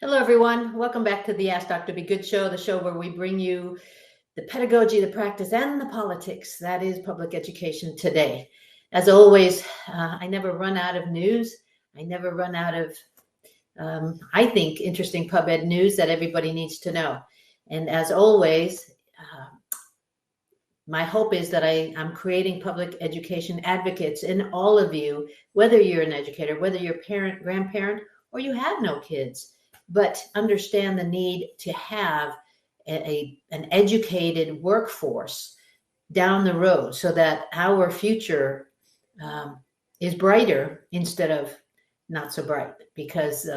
Hello, everyone. Welcome back to the Ask Dr. Be Good show, the show where we bring you the pedagogy, the practice, and the politics. That is public education today. As always, I never run out of news. I never run out of, I think, interesting pub ed news that everybody needs to know. And as always, my hope is that I'm creating public education advocates in all of you, whether you're an educator, whether you're a parent, grandparent, or you have no kids, but understand the need to have an educated workforce down the road so that our future is brighter instead of not so bright, because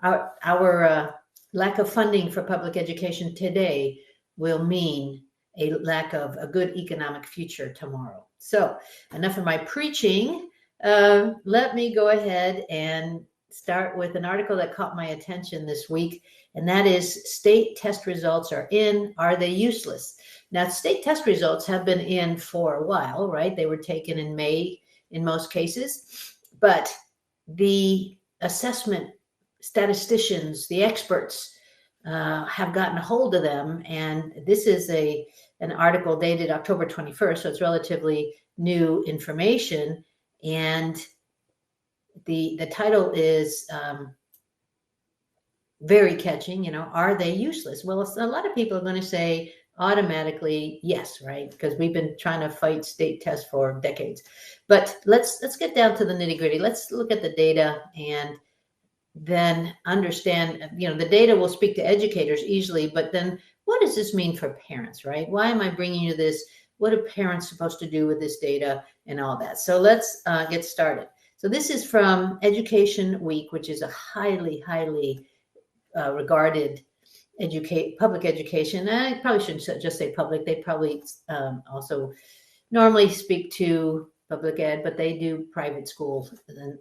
our lack of funding for public education today will mean a lack of a good economic future tomorrow. So enough of my preaching. Let me go ahead and start with an article that caught my attention this week, and that is state test results are in. Are they useless? Now, state test results have been in for a while, right? They were taken in May in most cases, but the assessment statisticians, the experts, have gotten a hold of them, and this is an article dated October 21st, so it's relatively new information, and the title is very catching. Are they useless? Well, a lot of people are going to say automatically yes, right? Because we've been trying to fight state tests for decades. But let's get down to the nitty-gritty. Let's look at the data and then understand, the data will speak to educators easily, but then what does this mean for parents, right? Why am I bringing you this? What are parents supposed to do with this data and all that? So let's get started. So this is from Education Week, which is a highly, highly regarded public education. And I probably shouldn't just say public. They probably also normally speak to public ed, but they do private schools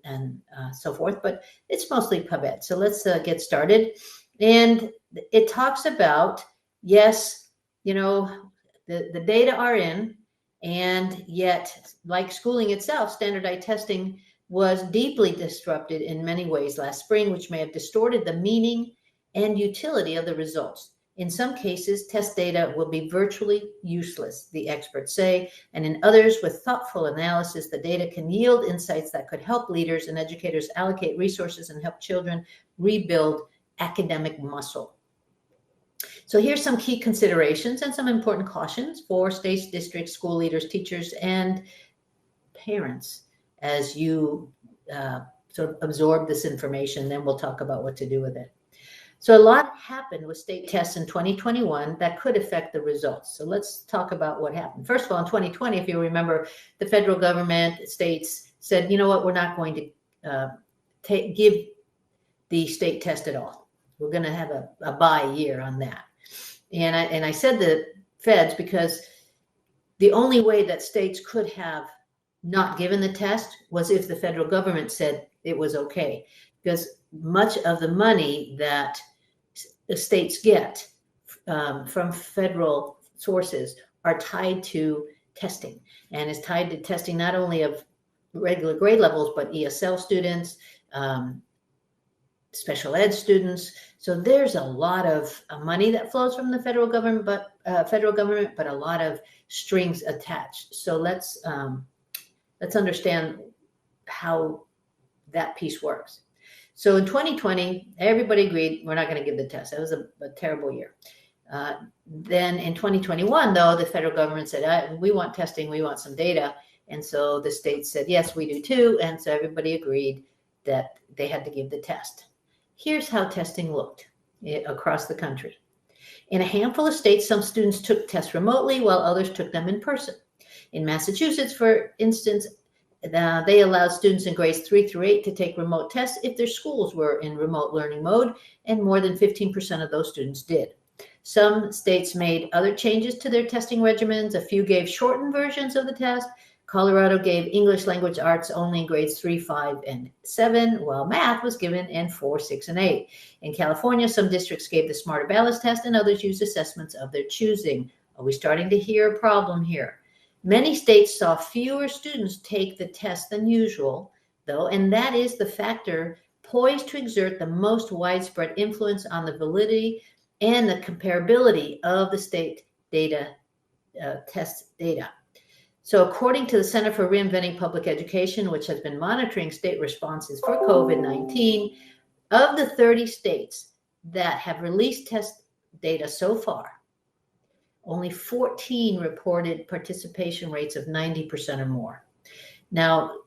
and so forth. But it's mostly pub ed. So let's get started. And it talks about, yes, the data are in, and yet, like schooling itself, standardized testing was deeply disrupted in many ways last spring, which may have distorted the meaning and utility of the results. In some cases, test data will be virtually useless, the experts say, and in others, with thoughtful analysis, the data can yield insights that could help leaders and educators allocate resources and help children rebuild academic muscle. So here's some key considerations and some important cautions for states, districts, school leaders, teachers, and parents as you sort of absorb this information. Then we'll talk about what to do with it. So a lot happened with state tests in 2021 that could affect the results. So let's talk about what happened. First of all, in 2020, if you remember, the federal government, states said, you know what, we're not going to give the state test at all. We're going to have a bye year on that. And I said the feds because the only way that states could have not given the test was if the federal government said it was okay, because much of the money that the states get from federal sources are tied to testing, and is tied to testing not only of regular grade levels, but ESL students, special ed students. So there's a lot of money that flows from the federal government, but a lot of strings attached. So let's understand how that piece works. So in 2020, everybody agreed we're not going to give the test. That was a terrible year. Then in 2021, though, the federal government said, we want testing, we want some data. And so the states said, yes, we do too. And so everybody agreed that they had to give the test. Here's how testing looked across the country. In a handful of states, some students took tests remotely while others took them in person. In Massachusetts, for instance, they allowed students in grades 3 through 8 to take remote tests if their schools were in remote learning mode, and more than 15% of those students did. Some states made other changes to their testing regimens. A few gave shortened versions of the test. Colorado gave English language arts only in grades 3, 5, and 7, while math was given in 4, 6, and 8. In California, some districts gave the Smarter Balance test and others used assessments of their choosing. Are we starting to hear a problem here? Many states saw fewer students take the test than usual, though, and that is the factor poised to exert the most widespread influence on the validity and the comparability of the state data, test data. So according to the Center for Reinventing Public Education, which has been monitoring state responses for COVID-19, of the 30 states that have released test data so far, only 14 reported participation rates of 90% or more. Now,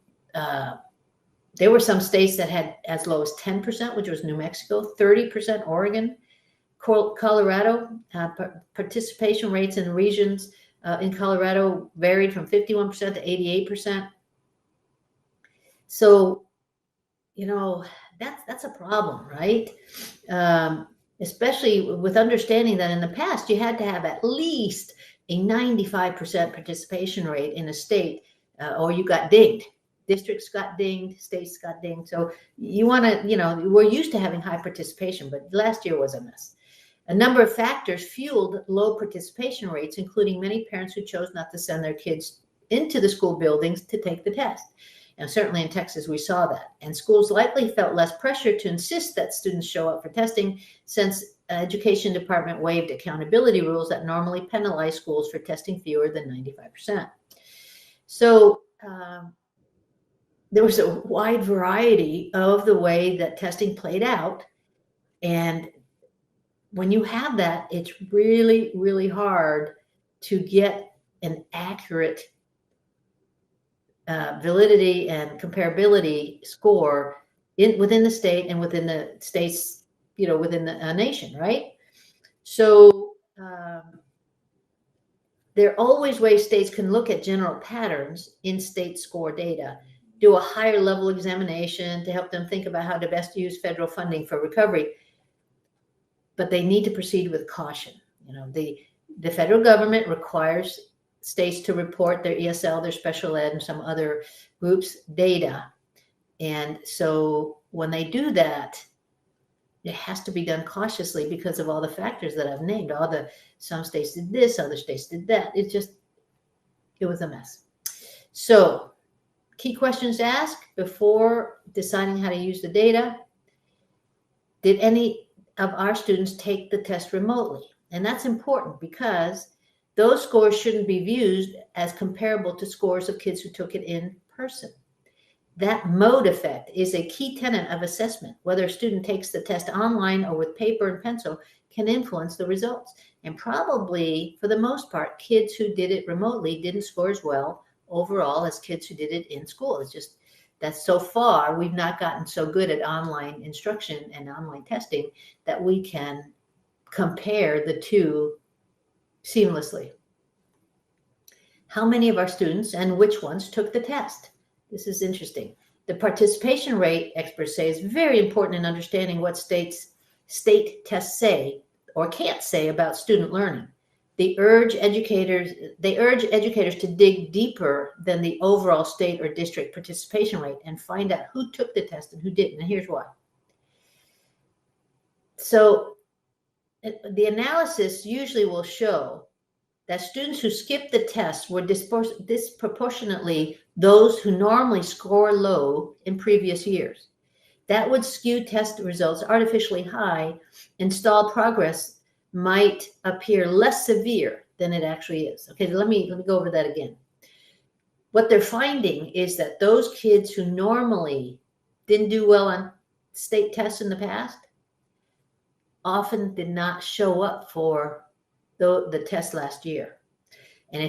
there were some states that had as low as 10%, which was New Mexico, 30% Oregon, Colorado. Participation rates in regions in Colorado varied from 51% to 88%. So, that's a problem, right? Especially with understanding that in the past, you had to have at least a 95% participation rate in a state or you got dinged. Districts got dinged, states got dinged. So you want to, we're used to having high participation, but last year was a mess. A number of factors fueled low participation rates, including many parents who chose not to send their kids into the school buildings to take the test. And certainly in Texas, we saw that. And schools likely felt less pressure to insist that students show up for testing since education department waived accountability rules that normally penalize schools for testing fewer than 95%. So there was a wide variety of the way that testing played out. And when you have that, it's really, really hard to get an accurate validity and comparability score within the state and within the states, within the nation, right? So there are always ways states can look at general patterns in state score data, do a higher level examination to help them think about how to best use federal funding for recovery. But they need to proceed with caution. The federal government requires states to report their ESL, their special ed, and some other groups' data. And so when they do that, it has to be done cautiously because of all the factors that I've named. Some states did this, other states did that. It was a mess. So key questions to ask before deciding how to use the data. Did any of our students take the test remotely? And that's important because those scores shouldn't be viewed as comparable to scores of kids who took it in person. That mode effect is a key tenet of assessment. Whether a student takes the test online or with paper and pencil can influence the results. And probably, for the most part, kids who did it remotely didn't score as well overall as kids who did it in school. It's just that so far, we've not gotten so good at online instruction and online testing that we can compare the two seamlessly. How many of our students and which ones took the test? This is interesting. The participation rate, experts say, is very important in understanding what state tests say or can't say about student learning. They urge educators to dig deeper than the overall state or district participation rate and find out who took the test and who didn't. And here's why. So the analysis usually will show that students who skipped the test were disproportionately those who normally score low in previous years. That would skew test results artificially high, and stalled progress might appear less severe than it actually is. Okay, let me go over that again. What they're finding is that those kids who normally didn't do well on state tests in the past often did not show up for the test last year. And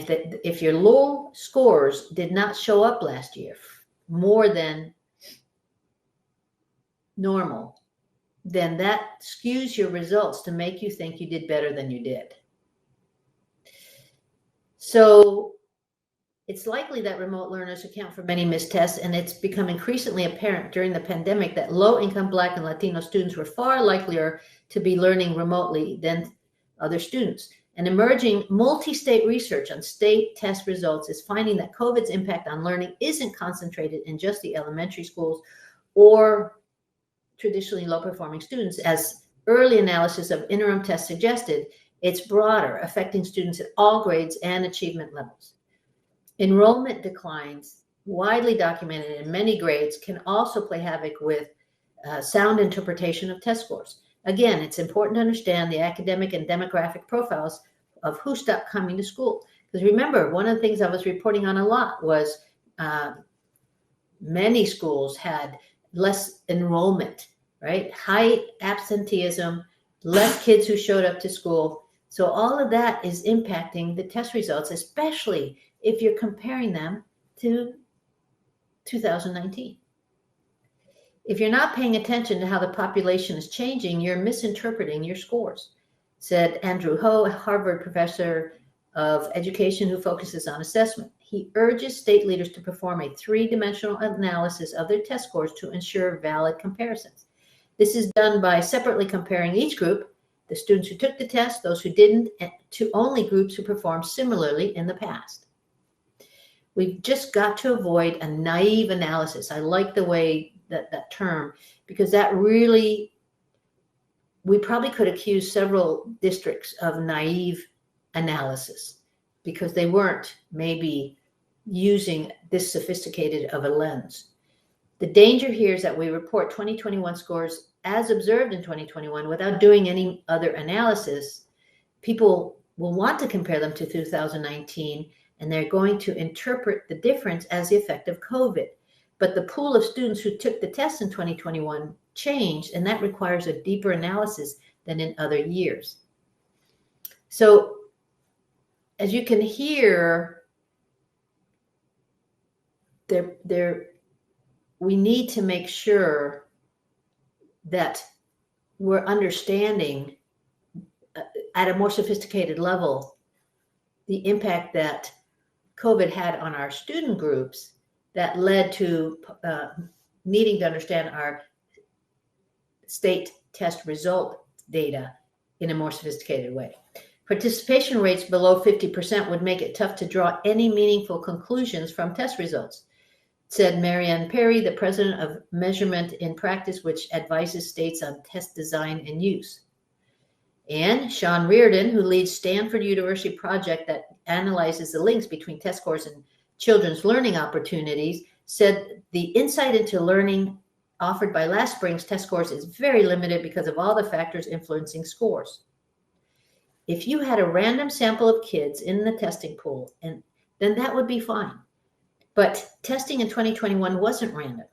if your low scores did not show up last year more than normal, then that skews your results to make you think you did better than you did. So it's likely that remote learners account for many missed tests, and it's become increasingly apparent during the pandemic that low-income Black and Latino students were far likelier to be learning remotely than other students. And emerging multi-state research on state test results is finding that COVID's impact on learning isn't concentrated in just the elementary schools or traditionally low-performing students. As early analysis of interim tests suggested, it's broader, affecting students at all grades and achievement levels. Enrollment declines, widely documented in many grades, can also play havoc with sound interpretation of test scores. Again, it's important to understand the academic and demographic profiles of who stopped coming to school. Because remember, one of the things I was reporting on a lot was many schools had less enrollment, right? High absenteeism, less kids who showed up to school. So all of that is impacting the test results, especially if you're comparing them to 2019. If you're not paying attention to how the population is changing, you're misinterpreting your scores, said Andrew Ho, a Harvard professor of education who focuses on assessment. He urges state leaders to perform a three-dimensional analysis of their test scores to ensure valid comparisons. This is done by separately comparing each group, the students who took the test, those who didn't, to only groups who performed similarly in the past. We've just got to avoid a naive analysis. I like the way that term, because that really, we probably could accuse several districts of naive analysis because they weren't maybe using this sophisticated of a lens. The danger here is that we report 2021 scores as observed in 2021 without doing any other analysis. People will want to compare them to 2019, and they're going to interpret the difference as the effect of COVID. But the pool of students who took the test in 2021 changed, and that requires a deeper analysis than in other years. So as you can hear, we need to make sure that we're understanding at a more sophisticated level the impact that COVID had on our student groups that led to needing to understand our state test result data in a more sophisticated way. Participation rates below 50% would make it tough to draw any meaningful conclusions from test results, said Marianne Perry, the president of Measurement in Practice, which advises states on test design and use. And Sean Reardon, who leads Stanford University project that analyzes the links between test scores and children's learning opportunities, said the insight into learning offered by last spring's test scores is very limited because of all the factors influencing scores. If you had a random sample of kids in the testing pool, and then that would be fine. But testing in 2021 wasn't random.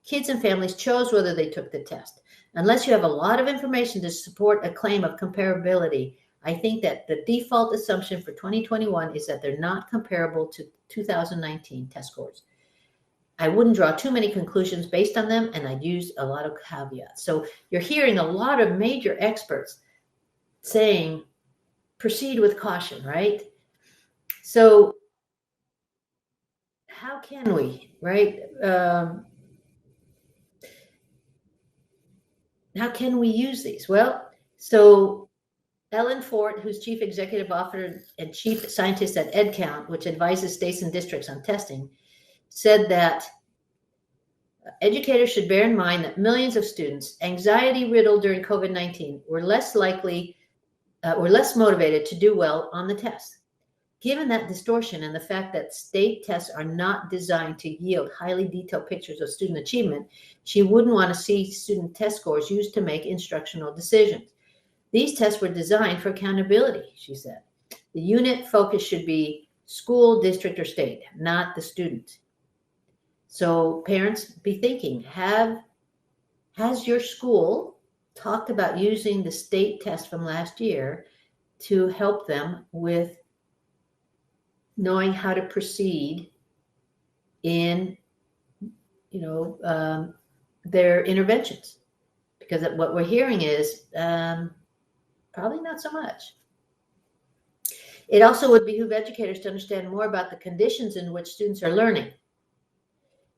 Kids and families chose whether they took the test. Unless you have a lot of information to support a claim of comparability, I think that the default assumption for 2021 is that they're not comparable to 2019 test scores. I wouldn't draw too many conclusions based on them, and I'd use a lot of caveats. So you're hearing a lot of major experts saying, proceed with caution, right? So how can we, right? How can we use these? Well, so Ellen Fort, who's Chief Executive Officer and Chief Scientist at EdCount, which advises states and districts on testing, said that educators should bear in mind that millions of students, anxiety-riddled during COVID-19, were less motivated to do well on the test. Given that distortion and the fact that state tests are not designed to yield highly detailed pictures of student achievement, she wouldn't want to see student test scores used to make instructional decisions. These tests were designed for accountability, she said. The unit focus should be school, district, or state, not the student. So parents, be thinking, has your school talked about using the state test from last year to help them with knowing how to proceed in, their interventions? Because what we're hearing is probably not so much. It also would behoove educators to understand more about the conditions in which students are learning,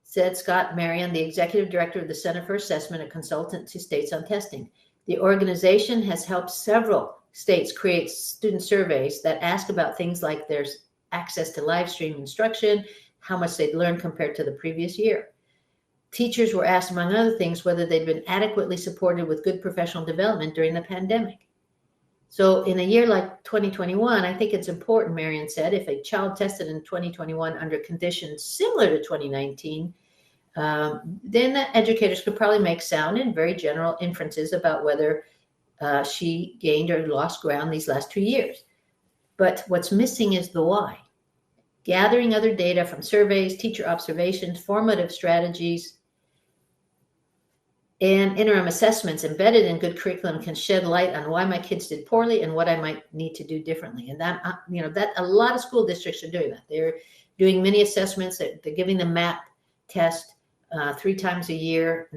said Scott Marion, the executive director of the Center for Assessment, a consultant to states on testing. The organization has helped several states create student surveys that ask about things like their access to live stream instruction, how much they'd learned compared to the previous year. Teachers were asked, among other things, whether they'd been adequately supported with good professional development during the pandemic. So in a year like 2021, I think it's important, Marion said, if a child tested in 2021 under conditions similar to 2019, then the educators could probably make sound and very general inferences about whether she gained or lost ground these last 2 years. But what's missing is the why. Gathering other data from surveys, teacher observations, formative strategies, and interim assessments embedded in good curriculum can shed light on why my kids did poorly and what I might need to do differently. And that, that a lot of school districts are doing that. They're doing mini assessments. They're giving the MAP test 3 times a year,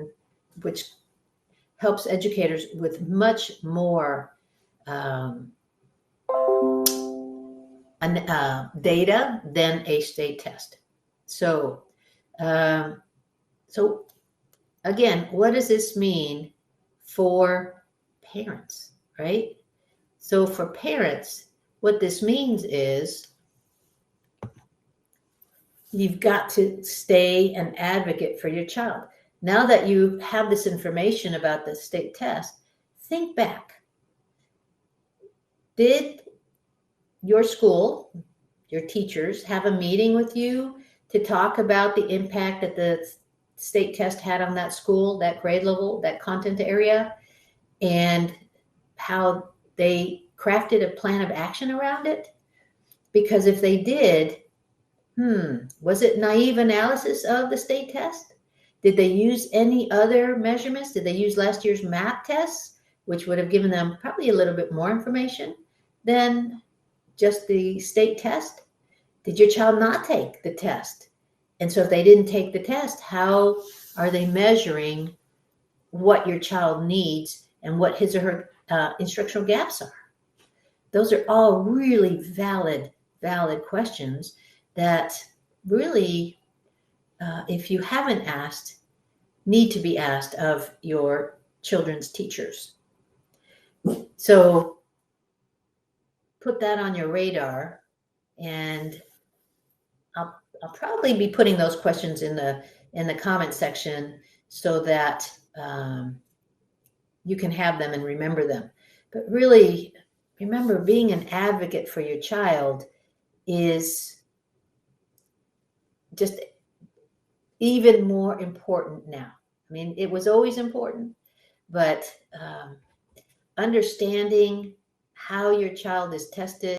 which helps educators with much more data than a state test. So, again, what does this mean for parents, right? So for parents, what this means is you've got to stay an advocate for your child. Now that you have this information about the state test, think back. Did your school, your teachers, have a meeting with you to talk about the impact that the state test had on that school, that grade level, that content area, and how they crafted a plan of action around it? Because if they did, was it naive analysis of the state test? Did they use any other measurements? Did they use last year's MAP tests, which would have given them probably a little bit more information than just the state test? Did your child not take the test? And so if they didn't take the test, how are they measuring what your child needs and what his or her instructional gaps are? Those are all really valid questions that really, if you haven't asked, need to be asked of your children's teachers. So put that on your radar, and I'll probably be putting those questions in the comment section so that you can have them and remember them. But really, remember, being an advocate for your child is just even more important now. I mean, it was always important, but understanding how your child is tested,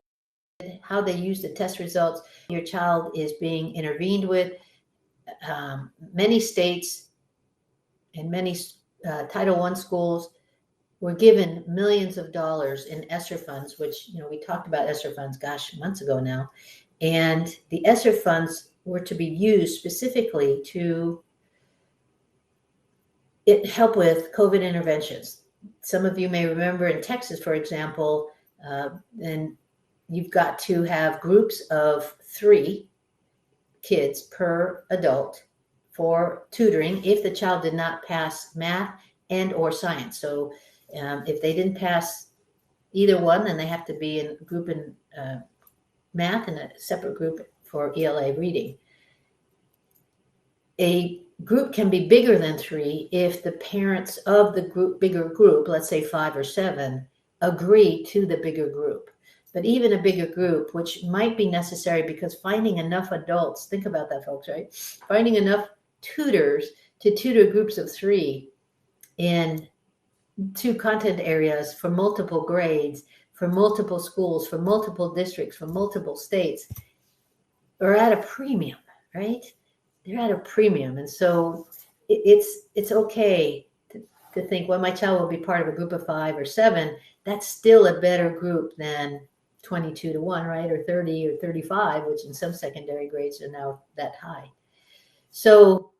how they use the test results, your child is being intervened with. Many states and many Title I schools were given millions of dollars in ESSER funds, which, we talked about ESSER funds, months ago now. And the ESSER funds were to be used specifically to help with COVID interventions. Some of you may remember in Texas, for example, and you've got to have groups of 3 kids per adult for tutoring if the child did not pass math and or science. So if they didn't pass either one, then they have to be in a group in math and a separate group for ELA reading. A group can be bigger than 3 if the parents of the bigger group, let's say 5 or 7, agree to the bigger group. But even a bigger group, which might be necessary because finding enough adults, think about that, folks, right? Finding enough tutors to tutor groups of 3 in 2 content areas for multiple grades, for multiple schools, for multiple districts, for multiple states, are at a premium, right? They're at a premium. And so it's okay to think, well, my child will be part of a group of 5 or 7. That's still a better group than 22 to 1, right? Or 30 or 35, which in some secondary grades are now that high. So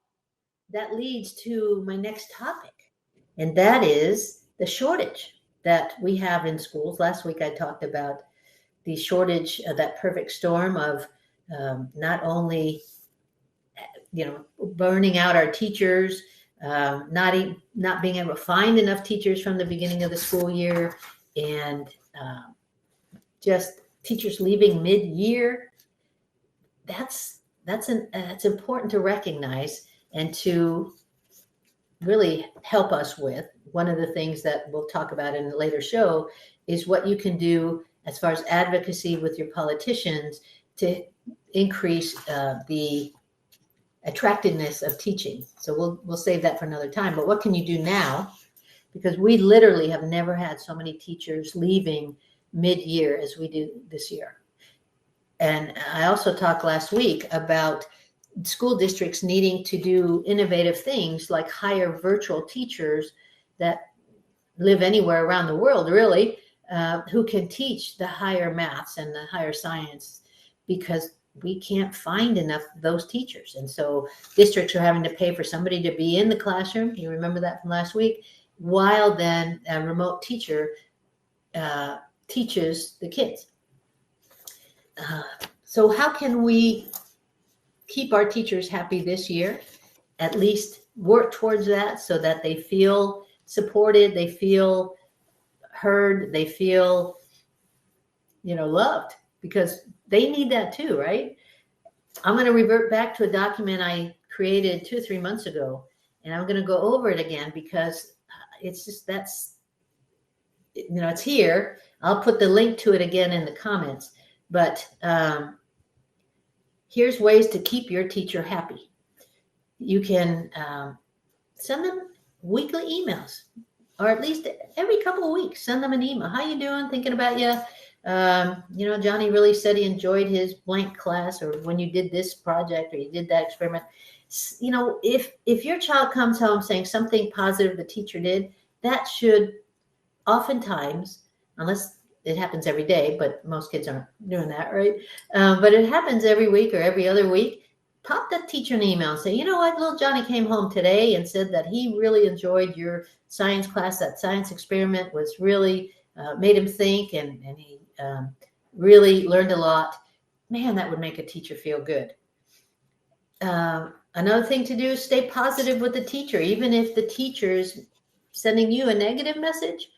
that leads to my next topic, and that is the shortage that we have in schools. Last week I talked about the shortage, that perfect storm of not only burning out our teachers, not being able to find enough teachers from the beginning of the school year, and just teachers leaving mid-year. It's important to recognize and to really help us with. One of the things that we'll talk about in a later show is what you can do as far as advocacy with your politicians to increase the attractiveness of teaching. So we'll save that for another time. But what can you do now? Because we literally have never had so many teachers leaving mid-year as we do this year. And I also talked last week about school districts needing to do innovative things like hire virtual teachers that live anywhere around the world, really, who can teach the higher maths and the higher science, because we can't find enough of those teachers. And so districts are having to pay for somebody to be in the classroom. You remember that from last week? While then a remote teacher teaches the kids. So how can we keep our teachers happy this year? At least work towards that so that they feel supported, they feel heard, they feel, loved, because they need that too, right? I'm going to revert back to a document I created 2 or 3 months ago, and I'm going to go over it again because it's just, it's here. I'll put the link to it again in the comments, but here's ways to keep your teacher happy. You can send them weekly emails, or at least every couple of weeks, send them an email. How you doing? Thinking about you. Johnny really said he enjoyed his blank class, or when you did this project, or you did that experiment. If your child comes home saying something positive the teacher did, that should oftentimes, unless it happens every day, but most kids aren't doing that, right? But it happens every week or every other week. Pop that teacher an email and say, you know what, little Johnny came home today and said that he really enjoyed your science class. That science experiment was really made him think, and he really learned a lot. Man, that would make a teacher feel good. Another thing to do is stay positive with the teacher, even if the teacher's sending you a negative message.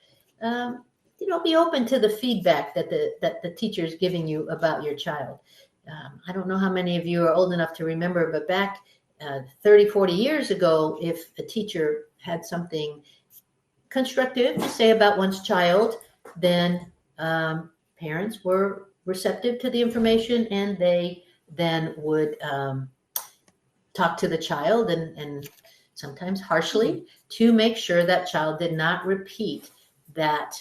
Be open to the feedback that the teacher is giving you about your child. I don't know how many of you are old enough to remember, but back 30, 40 years ago, if a teacher had something constructive to say about one's child, then parents were receptive to the information, and they then would talk to the child, and sometimes harshly, to make sure that child did not repeat that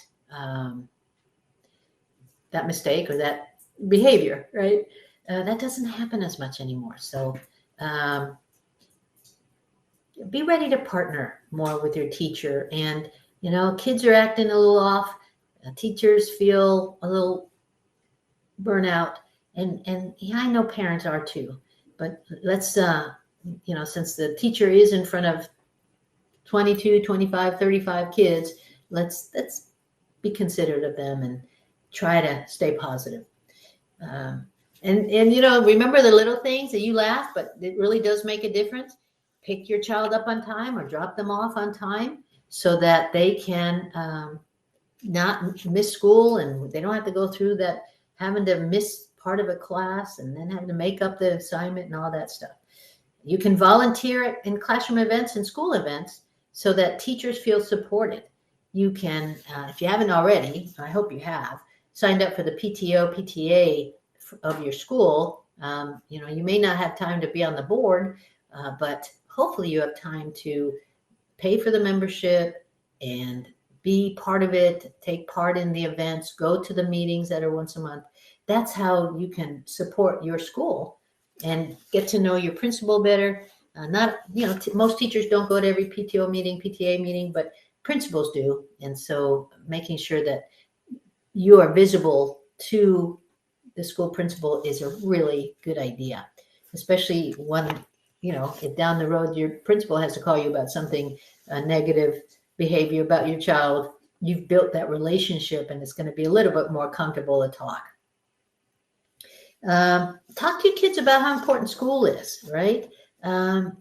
mistake or that behavior, right? That doesn't happen as much anymore. So be ready to partner more with your teacher. And, kids are acting a little off. Teachers feel a little burnout. And yeah, I know parents are too. But let's, since the teacher is in front of 22, 25, 35 kids, let's be considerate of them and try to stay positive. And remember the little things that you laugh, but it really does make a difference. Pick your child up on time or drop them off on time so that they can not miss school, and they don't have to go through that having to miss part of a class and then having to make up the assignment and all that stuff. You can volunteer in classroom events and school events so that teachers feel supported. You can, if you haven't already, I hope you have, signed up for the PTO, PTA of your school. You may not have time to be on the board, but hopefully you have time to pay for the membership and be part of it, take part in the events, go to the meetings that are once a month. That's how you can support your school and get to know your principal better. Most teachers don't go to every PTO meeting, PTA meeting, but principals do. And so making sure that you are visible to the school principal is a really good idea, especially when, if down the road your principal has to call you about something, negative behavior about your child. You've built that relationship, and it's going to be a little bit more comfortable to talk. Talk to your kids about how important school is, right? And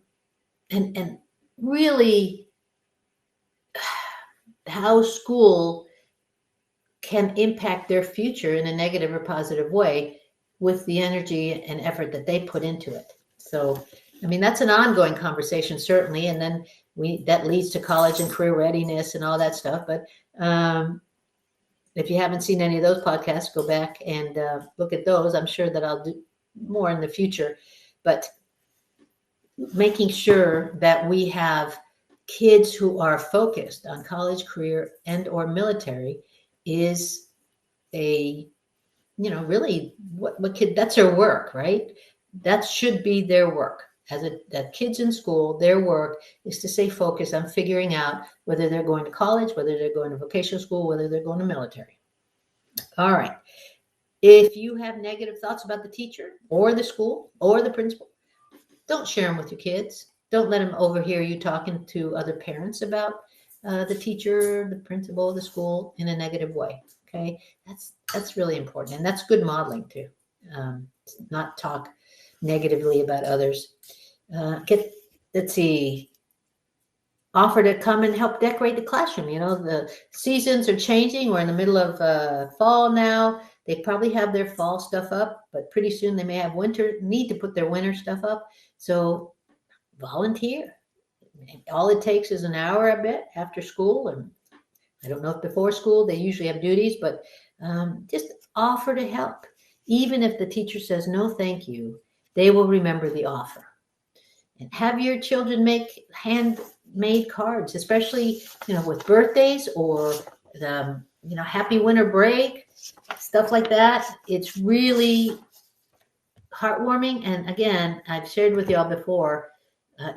really how school can impact their future in a negative or positive way with the energy and effort that they put into it. So, that's an ongoing conversation, certainly. And then that leads to college and career readiness and all that stuff. But if you haven't seen any of those podcasts, go back and look at those. I'm sure that I'll do more in the future. But making sure that we have kids who are focused on college, career, and or military is a, really what kid, that's their work, right? That should be their work. As that kids in school, their work is to stay focused on figuring out whether they're going to college, whether they're going to vocational school, whether they're going to military. All right. If you have negative thoughts about the teacher or the school or the principal, don't share them with your kids. Don't let them overhear you talking to other parents about the teacher, the principal, the school in a negative way. Okay, that's really important, and that's good modeling too. Not talk negatively about others. Let's see. Offer to come and help decorate the classroom. The seasons are changing. We're in the middle of fall now. They probably have their fall stuff up, but pretty soon they may have need to put their winter stuff up. So volunteer. All it takes is an hour, I bet, after school. And I don't know if before school they usually have duties, but just offer to help. Even if the teacher says no, thank you, they will remember the offer. And have your children make handmade cards, especially with birthdays or the happy winter break, stuff like that. It's really heartwarming. And again, I've shared with y'all before,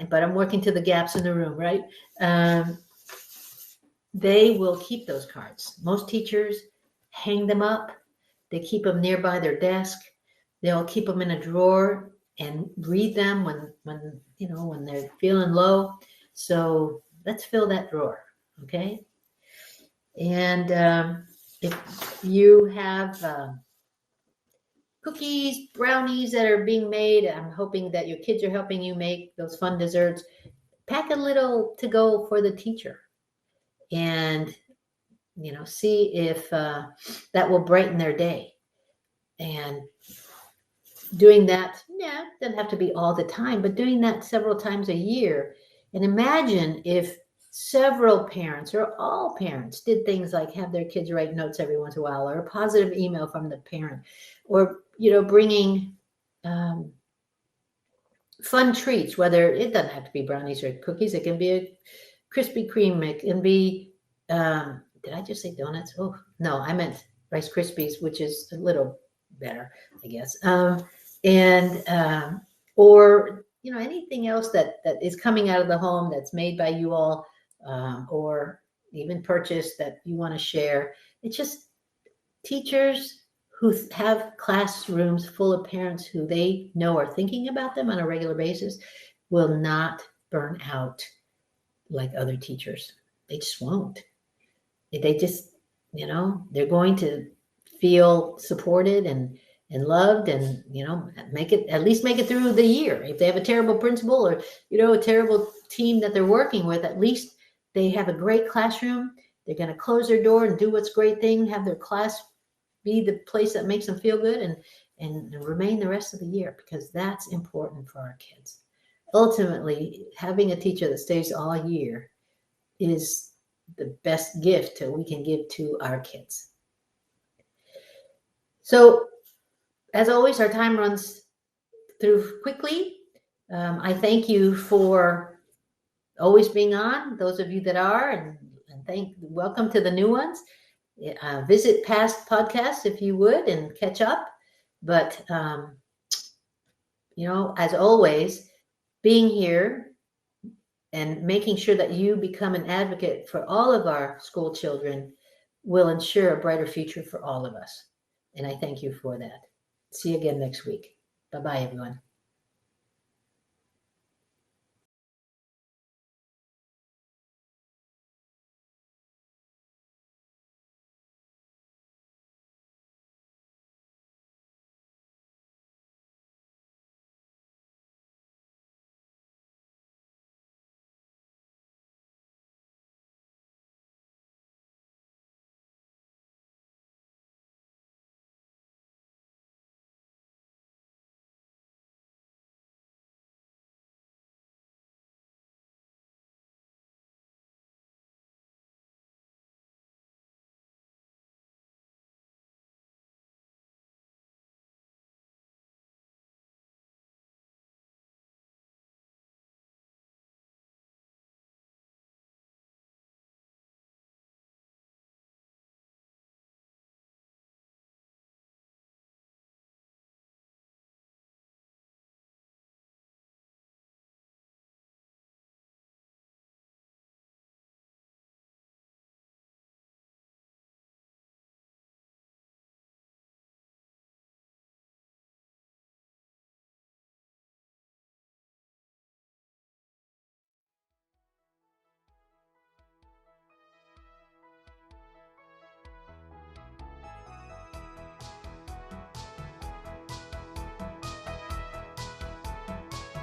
but I'm working to the gaps in the room, right? They will keep those cards. Most teachers hang them up. They keep them nearby their desk. They'll keep them in a drawer and read them when they're feeling low. So let's fill that drawer, okay? And if you have cookies, brownies that are being made, I'm hoping that your kids are helping you make those fun desserts. Pack a little to go for the teacher, and see if that will brighten their day. And doing that, doesn't have to be all the time, but doing that several times a year. And imagine if several parents or all parents did things like have their kids write notes every once in a while, or a positive email from the parent, or bringing fun treats. Whether it doesn't have to be brownies or cookies, it can be a Krispy Kreme, it can be did I just say donuts? Oh no, I meant Rice Krispies, which is a little better, I guess. Or anything else that is coming out of the home that's made by you all, or even purchased that you want to share. It's just teachers who have classrooms full of parents who they know are thinking about them on a regular basis will not burn out like other teachers. They just won't. They just, they're going to feel supported and loved, and at least make it through the year. If they have a terrible principal or a terrible team that they're working with, at least they have a great classroom. They're going to close their door and do what's great thing, have their class be the place that makes them feel good, and remain the rest of the year, because that's important for our kids. Ultimately, having a teacher that stays all year is the best gift that we can give to our kids. So, as always, our time runs through quickly. I thank you for always being on, those of you that are, and welcome to the new ones. Visit past podcasts if you would, and catch up. But, as always, being here and making sure that you become an advocate for all of our school children will ensure a brighter future for all of us. And I thank you for that. See you again next week. Bye-bye, everyone.